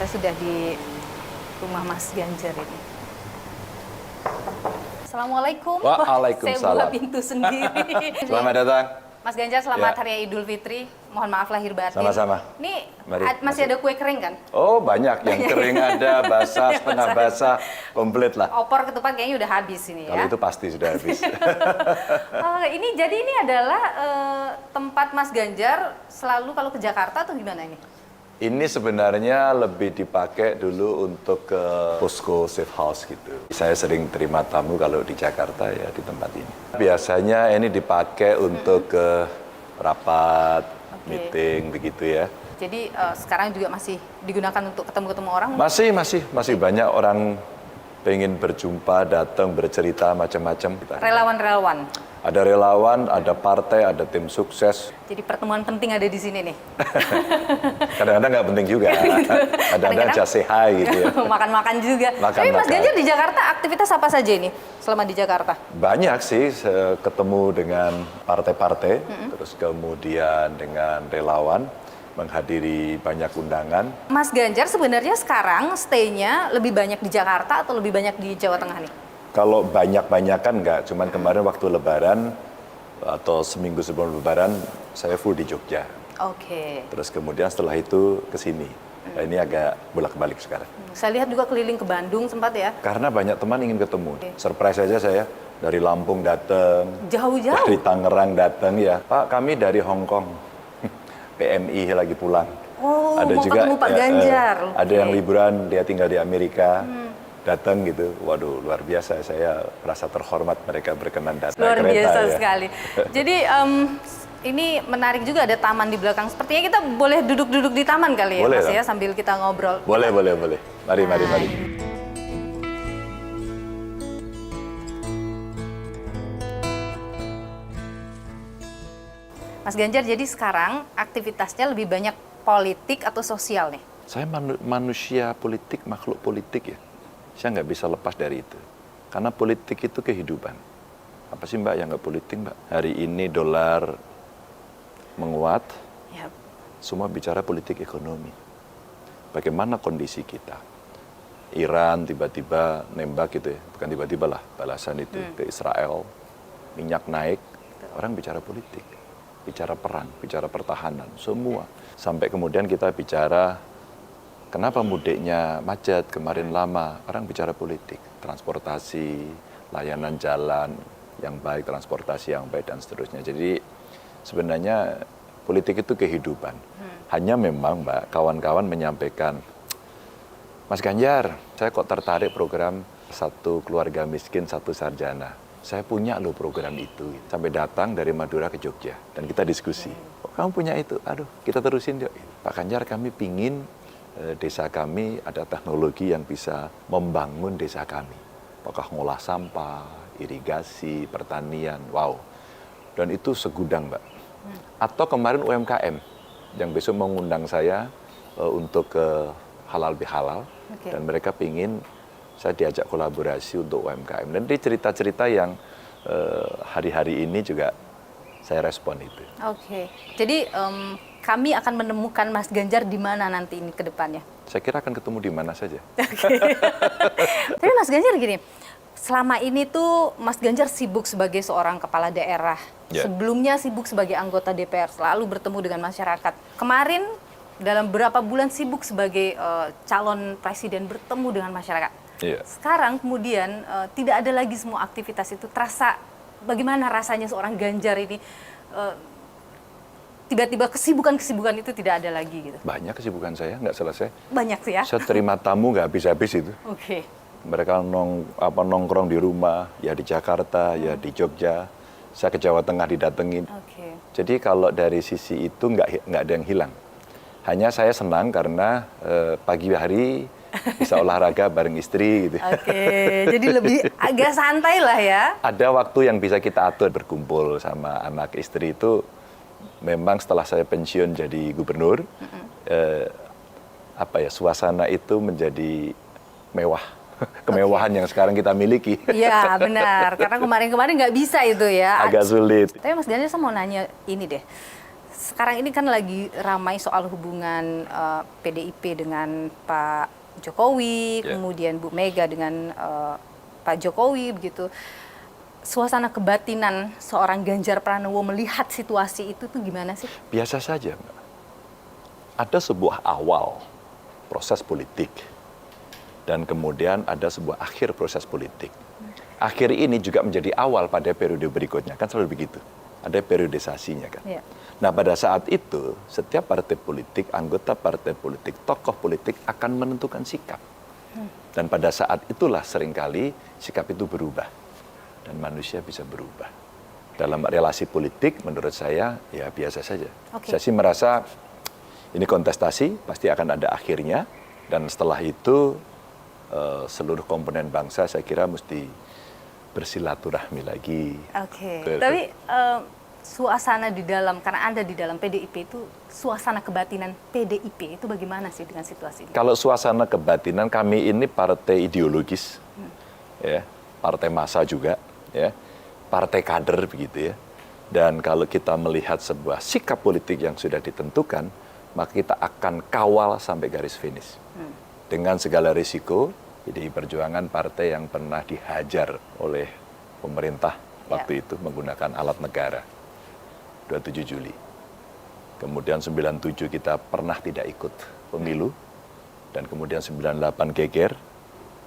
Saya sudah di rumah Mas Ganjar ini. Assalamualaikum. Waalaikumsalam. Saya buka pintu sendiri. Selamat datang. Mas Ganjar, selamat Ya. Hari Raya Idul Fitri. Mohon maaf lahir batin. Sama-sama. Ini Mari, masih ada kue kering kan? Oh banyak, yang kering ada, basah, setengah basah, komplit lah. Opor ketupat kayaknya udah habis ini Kalau ya. itu pasti sudah habis. Ini adalah tempat Mas Ganjar selalu kalau ke Jakarta atau gimana ini? Ini sebenarnya lebih dipakai dulu untuk ke posko safe house gitu. Saya sering terima tamu kalau di Jakarta ya di tempat ini. Biasanya ini dipakai untuk ke rapat, meeting begitu ya. Jadi sekarang juga masih digunakan untuk ketemu-ketemu orang? Masih banyak orang pengen berjumpa, datang, bercerita macam-macam. Relawan-relawan? Ada relawan, ada partai, ada tim sukses. Jadi pertemuan penting ada di sini nih? Kadang-kadang nggak penting juga. Kadang-kadang just say hi gitu ya. Makan-makan juga. Tapi Mas Ganjar di Jakarta aktivitas apa saja ini selama di Jakarta? Banyak sih, ketemu dengan partai-partai, terus kemudian dengan relawan, menghadiri banyak undangan. Mas Ganjar sebenarnya sekarang stay-nya lebih banyak di Jakarta atau lebih banyak di Jawa Tengah nih? Kalau banyak-banyakan nggak, cuman kemarin waktu Lebaran atau seminggu sebelum Lebaran saya full di Jogja. Oke. Terus kemudian setelah itu ke sini. Nah, ini agak bolak-balik sekarang. Saya lihat juga keliling ke Bandung sempat ya? Karena banyak teman ingin ketemu. Surprise aja saya dari Lampung datang, Jauh-jauh? dari Tangerang datang ya. Pak, kami dari Hong Kong. PMI lagi pulang. Oh, mau ketemu Pak Ganjar. Ada yang liburan, dia tinggal di Amerika. Datang gitu, waduh luar biasa, saya merasa terhormat mereka berkenan datang. Luar kereta, biasa ya. sekali. Jadi ini menarik juga, ada taman di belakang. Sepertinya kita boleh duduk-duduk di taman kali ya, Boleh Mas dong. ya, sambil kita ngobrol. Boleh. Mari. Mas Ganjar, jadi sekarang aktivitasnya lebih banyak politik atau sosial nih? Saya manusia politik, makhluk politik ya. Saya nggak bisa lepas dari itu. Karena politik itu kehidupan. Apa sih Mbak yang nggak politik Mbak? Hari ini dolar menguat, Ya. semua bicara politik ekonomi. Bagaimana kondisi kita? Iran tiba-tiba nembak gitu ya, bukan tiba-tiba lah balasan itu ke Israel, minyak naik, orang bicara politik, bicara perang, bicara pertahanan, semua. Sampai kemudian kita bicara kenapa mudiknya macet, kemarin lama, orang bicara politik, transportasi, layanan jalan yang baik, transportasi yang baik dan seterusnya. Jadi sebenarnya politik itu kehidupan. Hanya memang Mbak, kawan-kawan menyampaikan, Mas Ganjar, saya kok tertarik program satu keluarga miskin, satu sarjana. Saya punya loh program itu. Sampai datang dari Madura ke Jogja. Dan kita diskusi. Oh, kamu punya itu? Aduh, kita terusin yuk. Pak Ganjar, kami pingin desa kami ada teknologi yang bisa membangun desa kami. Apakah ngolah sampah, irigasi, pertanian, wow. Dan itu segudang Mbak. Atau kemarin UMKM yang besok mengundang saya untuk ke halal bihalal. Oke. Dan mereka pingin saya diajak kolaborasi untuk UMKM. Dan di cerita-cerita yang hari-hari ini juga saya respon itu. Oke. Jadi kami akan menemukan Mas Ganjar di mana nanti ini ke depannya? Saya kira akan ketemu di mana saja. Tapi Mas Ganjar gini, selama ini tuh Mas Ganjar sibuk sebagai seorang kepala daerah. Ya. Sebelumnya sibuk sebagai anggota DPR, selalu bertemu dengan masyarakat. Kemarin dalam beberapa bulan sibuk sebagai calon presiden, bertemu dengan masyarakat. Iya. Sekarang kemudian tidak ada lagi semua aktivitas itu. Terasa bagaimana rasanya seorang Ganjar ini tiba-tiba kesibukan-kesibukan itu tidak ada lagi gitu. Banyak kesibukan saya, nggak selesai. Banyak sih ya. Saya terima tamu nggak habis-habis itu. Oke. Mereka nongkrong di rumah, ya di Jakarta, ya di Jogja. Saya ke Jawa Tengah didatengin. Oke. Jadi kalau dari sisi itu nggak ada yang hilang. Hanya saya senang karena pagi hari bisa olahraga bareng istri gitu. Oke, jadi lebih agak santai lah ya. Ada waktu yang bisa kita atur berkumpul sama anak istri itu. Memang setelah saya pensiun jadi gubernur, suasana itu menjadi mewah. Kemewahan yang sekarang kita miliki. Iya benar, karena kemarin-kemarin nggak bisa itu ya. Agak sulit. Tapi Mas Ganjar, saya mau nanya ini deh. sekarang ini kan lagi ramai soal hubungan PDIP dengan Pak Jokowi, kemudian Bu Mega dengan Pak Jokowi begitu. Suasana kebatinan seorang Ganjar Pranowo melihat situasi itu tuh gimana sih? Biasa saja, Mbak. Ada sebuah awal proses politik dan kemudian ada sebuah akhir proses politik. Akhir ini juga menjadi awal pada periode berikutnya, kan selalu begitu. Ada periodisasinya kan. Ya. Nah pada saat itu, setiap partai politik, anggota partai politik, tokoh politik akan menentukan sikap. Dan pada saat itulah seringkali sikap itu berubah. Dan manusia bisa berubah. Dalam relasi politik menurut saya ya biasa saja. Saya sih merasa ini kontestasi, pasti akan ada akhirnya. Dan setelah itu seluruh komponen bangsa saya kira mesti bersilaturahmi lagi. Tapi suasana di dalam, karena Anda di dalam PDIP itu, suasana kebatinan PDIP itu bagaimana sih dengan situasi ini? Kalau suasana kebatinan, kami ini partai ideologis, ya, partai massa juga, ya, partai kader begitu ya. Dan kalau kita melihat sebuah sikap politik yang sudah ditentukan, maka kita akan kawal sampai garis finish. Dengan segala risiko, PDI Perjuangan partai yang pernah dihajar oleh pemerintah waktu itu menggunakan alat negara. 27 Juli. Kemudian 97 kita pernah tidak ikut pemilu. Dan kemudian 98 geger,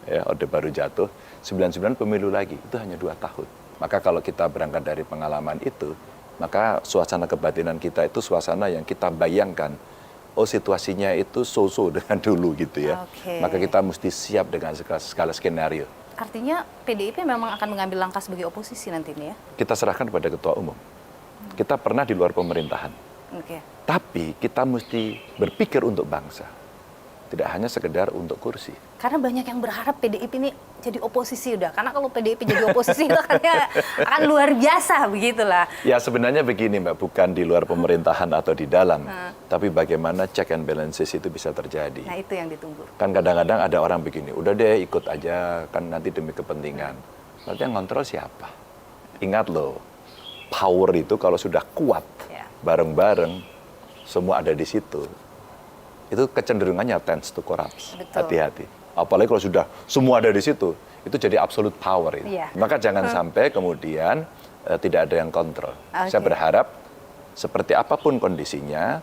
ya, Orde Baru jatuh. 99 pemilu lagi, itu hanya 2 tahun. Maka kalau kita berangkat dari pengalaman itu, maka suasana kebatinan kita itu suasana yang kita bayangkan, oh situasinya itu so-so dengan dulu gitu ya. Maka kita mesti siap dengan segala skenario. Artinya PDIP memang akan mengambil langkah sebagai oposisi nantinya ya? Kita serahkan kepada Ketua Umum. Kita pernah di luar pemerintahan. Tapi kita mesti berpikir untuk bangsa. Tidak hanya sekedar untuk kursi. Karena banyak yang berharap PDIP ini jadi oposisi udah. Karena kalau PDIP jadi oposisi itu akan luar biasa begitulah. Ya sebenarnya begini Mbak, bukan di luar pemerintahan atau di dalam. Tapi bagaimana check and balances itu bisa terjadi. Nah itu yang ditunggu. Kan kadang-kadang ada orang begini, udah deh ikut aja, kan nanti demi kepentingan. Berarti yang ngontrol siapa? Ingat loh, power itu kalau sudah kuat, bareng-bareng, semua ada di situ. Itu kecenderungannya tends to collapse. Hati-hati. Apalagi kalau sudah semua ada di situ, itu jadi absolute power. Maka jangan sampai kemudian tidak ada yang kontrol. Saya berharap seperti apapun kondisinya,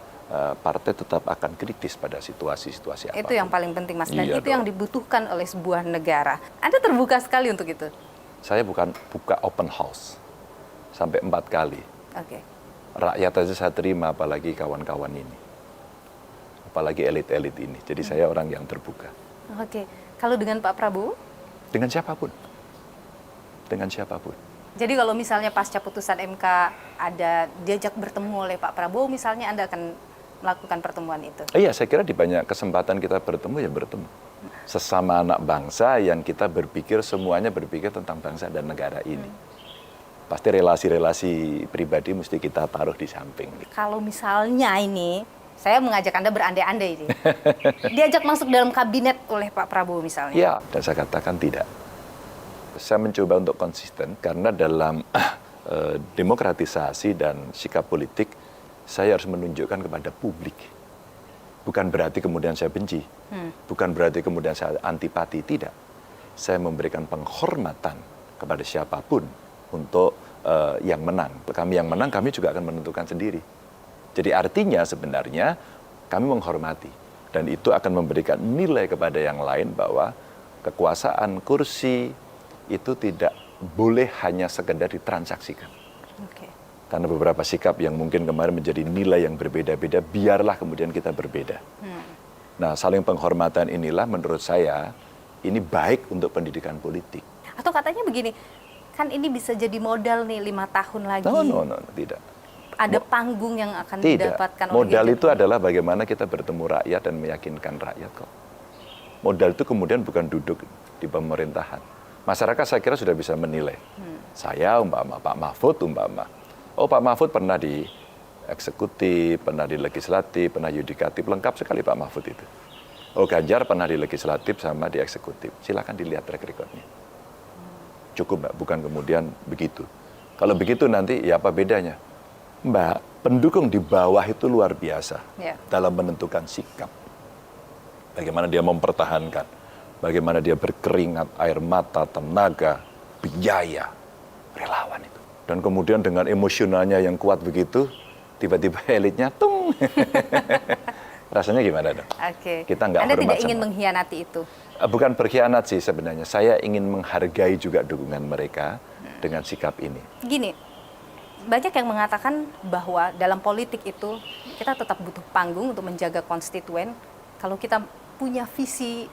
partai tetap akan kritis pada situasi-situasi apapun. Itu yang paling penting Mas, dan itu yang dibutuhkan oleh sebuah negara. Anda terbuka sekali untuk itu? Saya bukan buka open house, sampai 4 kali. Rakyat aja saya terima, apalagi kawan-kawan ini. Apalagi elit-elit ini. Jadi saya orang yang terbuka. Kalau dengan Pak Prabowo? Dengan siapapun. Dengan siapapun. Jadi kalau misalnya pasca putusan MK ada diajak bertemu oleh Pak Prabowo, misalnya Anda akan melakukan pertemuan itu? Iya, saya kira di banyak kesempatan kita bertemu, ya bertemu. Sesama anak bangsa yang kita berpikir, semuanya berpikir tentang bangsa dan negara ini. Pasti relasi-relasi pribadi mesti kita taruh di samping. Kalau misalnya ini, saya mengajak Anda berandai-andai ini. Diajak masuk dalam kabinet oleh Pak Prabowo misalnya. Ya, dan saya katakan tidak. Saya mencoba untuk konsisten karena dalam demokratisasi dan sikap politik, saya harus menunjukkan kepada publik. Bukan berarti kemudian saya benci. Bukan berarti kemudian saya antipati, tidak. Saya memberikan penghormatan kepada siapapun untuk yang menang. Kami yang menang, kami juga akan menentukan sendiri. Jadi artinya sebenarnya kami menghormati. Dan itu akan memberikan nilai kepada yang lain bahwa kekuasaan kursi itu tidak boleh hanya sekedar ditransaksikan. Karena beberapa sikap yang mungkin kemarin menjadi nilai yang berbeda-beda, biarlah kemudian kita berbeda. Nah, saling penghormatan inilah menurut saya, ini baik untuk pendidikan politik. Atau katanya begini, kan ini bisa jadi modal nih 5 tahun lagi. No, tidak. Ada panggung yang akan Tidak. didapatkan oleh Modal itu adalah bagaimana kita bertemu rakyat dan meyakinkan rakyat kok. Modal itu kemudian bukan duduk di pemerintahan. Masyarakat saya kira sudah bisa menilai. Saya umpama, Pak Mahfud umpama. Oh Pak Mahfud pernah di eksekutif, pernah di legislatif, pernah yudikatif, lengkap sekali Pak Mahfud itu. Oh Ganjar pernah di legislatif sama di eksekutif. Silakan dilihat track record-nya. Cukup Mbak, bukan kemudian begitu. Kalau begitu nanti ya apa bedanya? Mbak, pendukung di bawah itu luar biasa Ya. dalam menentukan sikap. Bagaimana dia mempertahankan, bagaimana dia berkeringat, air mata, tenaga, biaya, relawan itu. Dan kemudian dengan emosionalnya yang kuat begitu, tiba-tiba elitnya tung. Rasanya gimana dong? Oke. Kita nggak Anda tidak hormat ingin sama- mengkhianati itu. Bukan berkhianat sih sebenarnya. Saya ingin menghargai juga dukungan mereka dengan sikap ini. Gini, banyak yang mengatakan bahwa dalam politik itu kita tetap butuh panggung untuk menjaga konstituen. Kalau kita punya visi,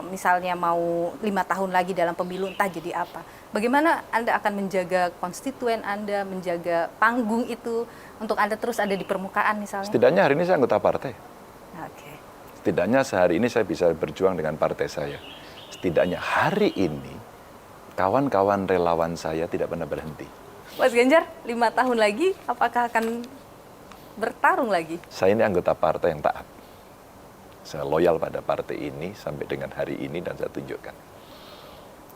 misalnya mau 5 tahun lagi dalam pemilu entah jadi apa. Bagaimana Anda akan menjaga konstituen Anda, menjaga panggung itu untuk Anda terus ada di permukaan misalnya? Setidaknya hari ini saya anggota partai. Oke. Setidaknya sehari ini saya bisa berjuang dengan partai saya. Setidaknya hari ini kawan-kawan relawan saya tidak pernah berhenti. Mas Ganjar, 5 tahun lagi apakah akan bertarung lagi? Saya ini anggota partai yang taat. Saya loyal pada partai ini sampai dengan hari ini dan saya tunjukkan.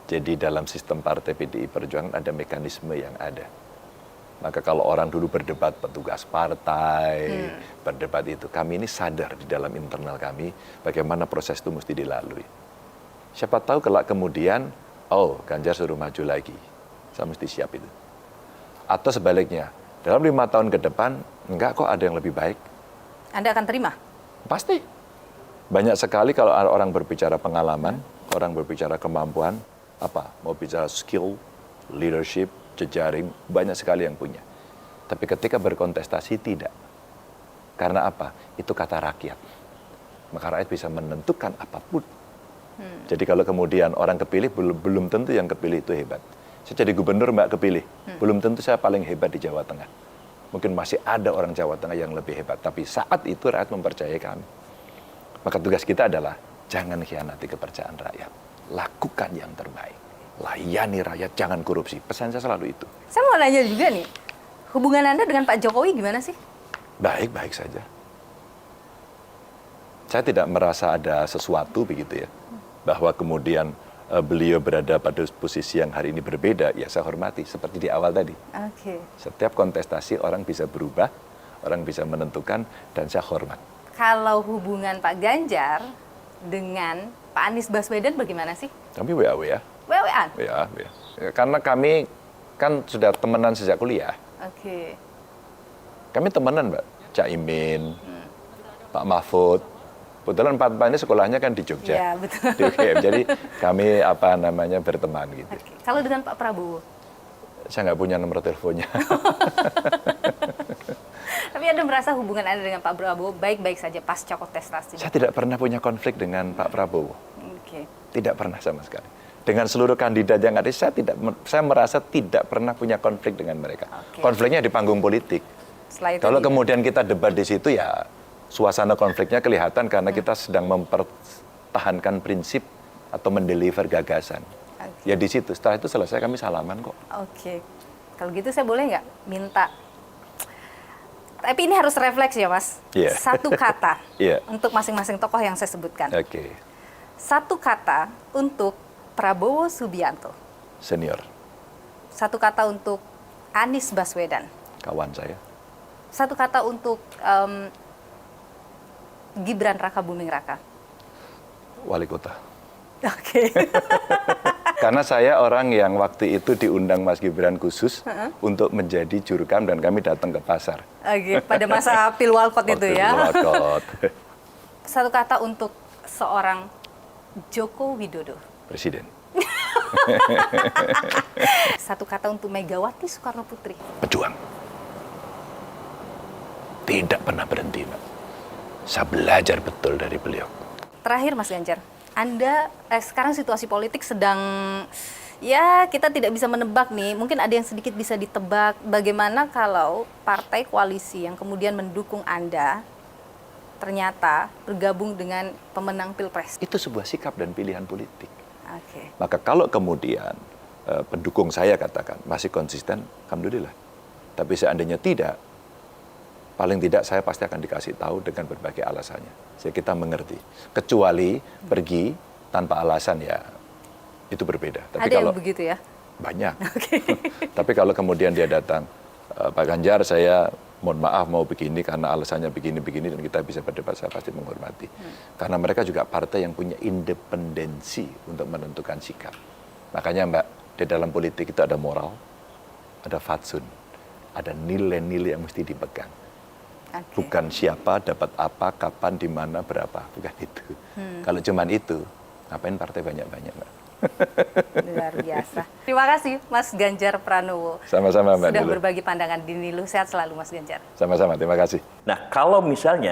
Jadi dalam sistem partai PDI Perjuangan ada mekanisme yang ada. Maka kalau orang dulu berdebat petugas partai, berdebat itu, kami ini sadar di dalam internal kami bagaimana proses itu mesti dilalui. Siapa tahu kelak kemudian, oh Ganjar suruh maju lagi, saya mesti siap itu. Atau sebaliknya, dalam 5 tahun ke depan, enggak kok ada yang lebih baik. Anda akan terima? Pasti. Banyak sekali kalau orang berbicara pengalaman, orang berbicara kemampuan, apa? Mau bicara skill, leadership, jejaring, banyak sekali yang punya. Tapi ketika berkontestasi tidak. Karena apa? Itu kata rakyat. Maka rakyat bisa menentukan apapun. Jadi kalau kemudian orang kepilih, belum tentu yang kepilih itu hebat. Saya jadi gubernur Mbak kepilih, belum tentu saya paling hebat di Jawa Tengah. Mungkin masih ada orang Jawa Tengah yang lebih hebat. Tapi saat itu rakyat mempercayai kami. Maka tugas kita adalah jangan khianati kepercayaan rakyat. Lakukan yang terbaik. Layani rakyat, jangan korupsi. Pesan saya selalu itu. Saya mau nanya juga nih, hubungan Anda dengan Pak Jokowi gimana sih? Baik-baik saja. Saya tidak merasa ada sesuatu begitu ya. Bahwa kemudian beliau berada pada posisi yang hari ini berbeda, ya saya hormati. Seperti di awal tadi. Oke. Setiap kontestasi orang bisa berubah, orang bisa menentukan, dan saya hormat. Kalau hubungan Pak Ganjar dengan Pak Anies Baswedan bagaimana sih? Tapi WA. WA-an? Ya. Karena kami kan sudah temenan sejak kuliah. Oke. Kami temenan, Mbak. Caimin, Pak Mahfud. Kebetulan Pak ini sekolahnya kan di Jogja. Iya, betul. Di UGM. Jadi kami berteman gitu. Oke. Kalau dengan Pak Prabowo? Saya nggak punya nomor teleponnya. Tapi Anda merasa hubungan Anda dengan Pak Prabowo baik-baik saja pasca kontestasi? Saya tidak pernah punya konflik dengan Pak Prabowo. Oke. Tidak pernah sama sekali. Dengan seluruh kandidat yang ada, saya merasa tidak pernah punya konflik dengan mereka. Oke. Konfliknya di panggung politik. Setelah itu Kalau tidak. kemudian kita debat di situ ya suasana konfliknya kelihatan karena kita sedang mempertahankan prinsip atau mendeliver gagasan. Oke. Ya di situ. Setelah itu selesai kami salaman kok. Oke. Kalau gitu saya boleh nggak minta? Tapi ini harus refleks ya, Mas. Iya. Satu kata Iya. untuk masing-masing tokoh yang saya sebutkan. Oke. Satu kata untuk Prabowo Subianto. Senior. Satu kata untuk Anies Baswedan. Kawan saya. Satu kata untuk Gibran Rakabuming Raka. Wali kota. Oke. Karena saya orang yang waktu itu diundang Mas Gibran khusus untuk menjadi jurkam dan kami datang ke pasar. Oke, pada masa Pilwalkot itu Waktu ya. Pilwalkot. Satu kata untuk seorang Joko Widodo. Presiden. Satu kata untuk Megawati Soekarno Putri. Pejuang. Tidak pernah berhenti, Mbak. Saya belajar betul dari beliau. Terakhir Mas Ganjar, Anda sekarang situasi politik sedang, ya kita tidak bisa menebak nih, mungkin ada yang sedikit bisa ditebak. Bagaimana kalau partai koalisi yang kemudian mendukung Anda ternyata bergabung dengan pemenang Pilpres? Itu sebuah sikap dan pilihan politik. Oke. Maka kalau kemudian pendukung saya katakan masih konsisten, alhamdulillah. Tapi seandainya tidak, paling tidak saya pasti akan dikasih tahu dengan berbagai alasannya. Jadi kita mengerti. Kecuali pergi tanpa alasan ya itu berbeda. Tapi Ada kalau yang begitu ya? banyak. Oke. Tapi kalau kemudian dia datang, Pak Ganjar saya mohon maaf mau begini karena alasannya begini-begini dan kita bisa berdebat, saya pasti menghormati. Karena mereka juga partai yang punya independensi untuk menentukan sikap. Makanya Mbak, di dalam politik itu ada moral, ada fatsun, ada nilai-nilai yang mesti dipegang. Oke. Bukan siapa, dapat apa, kapan, di mana, berapa. Bukan itu. Kalau cuman itu, ngapain partai banyak-banyak Mbak? Luar biasa. Terima kasih Mas Ganjar Pranowo. Sama-sama Mbak Sudah Nilu. berbagi pandangan di Nilu. Sehat selalu Mas Ganjar. Sama-sama, terima kasih. Nah, kalau misalnya